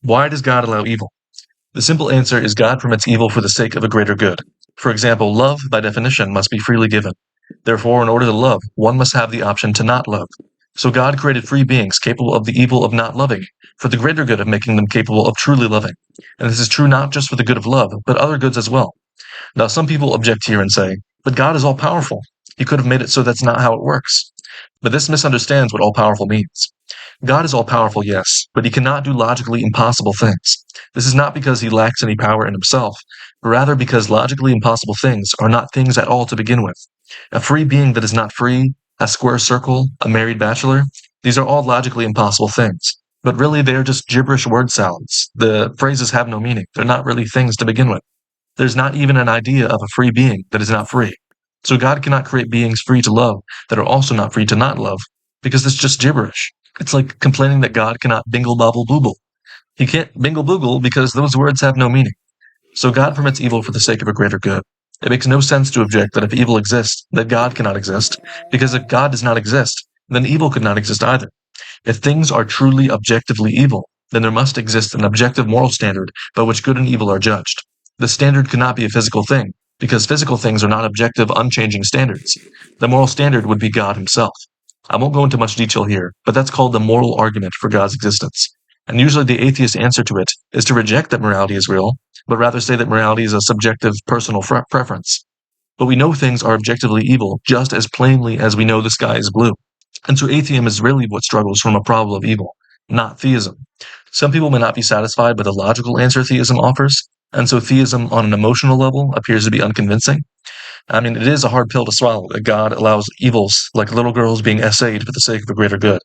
Why does God allow evil? The simple answer is God permits evil for the sake of a greater good. For example, love, by definition, must be freely given. Therefore, in order to love, one must have the option to not love. So God created free beings capable of the evil of not loving, for the greater good of making them capable of truly loving. And this is true not just for the good of love, but other goods as well. Now, some people object here and say, but God is all powerful. He could have made it so that's not how it works. But this misunderstands what all powerful means. God is all powerful, yes, but he cannot do logically impossible things. This is not because he lacks any power in himself, but rather because logically impossible things are not things at all to begin with. A free being that is not free, a square circle, a married bachelor, these are all logically impossible things. But really, they are just gibberish word salads. The phrases have no meaning. They're not really things to begin with. There's not even an idea of a free being that is not free. So God cannot create beings free to love that are also not free to not love, because it's just gibberish. It's like complaining that God cannot bingle bobble booble. He can't bingle boogle because those words have no meaning. So God permits evil for the sake of a greater good. It makes no sense to object that if evil exists, that God cannot exist, because if God does not exist, then evil could not exist either. If things are truly objectively evil, then there must exist an objective moral standard by which good and evil are judged. The standard cannot be a physical thing, because physical things are not objective, unchanging standards. The moral standard would be God himself. I won't go into much detail here, but that's called the moral argument for God's existence. And usually the atheist answer to it is to reject that morality is real, but rather say that morality is a subjective, personal preference. But we know things are objectively evil just as plainly as we know the sky is blue. And so atheism is really what struggles from a problem of evil, not theism. Some people may not be satisfied by the logical answer theism offers, and so theism on an emotional level appears to be unconvincing. I mean, it is a hard pill to swallow that God allows evils like little girls being essayed for the sake of a greater good.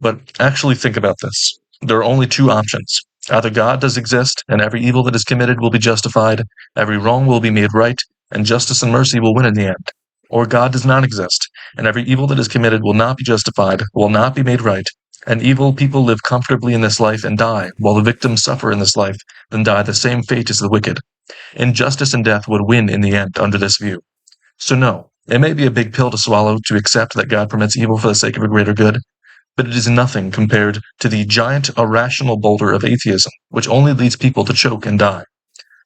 But actually think about this. There are only two options. Either God does exist, and every evil that is committed will be justified, every wrong will be made right, and justice and mercy will win in the end. Or God does not exist, and every evil that is committed will not be justified, will not be made right, and evil people live comfortably in this life and die, while the victims suffer in this life, then die the same fate as the wicked. Injustice and death would win in the end under this view. So no, it may be a big pill to swallow to accept that God permits evil for the sake of a greater good, but it is nothing compared to the giant irrational boulder of atheism, which only leads people to choke and die.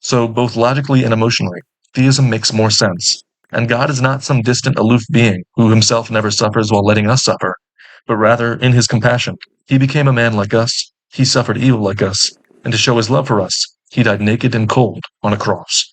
So both logically and emotionally, theism makes more sense. And God is not some distant aloof being who himself never suffers while letting us suffer, but rather, in his compassion, he became a man like us, he suffered evil like us, and to show his love for us, he died naked and cold on a cross.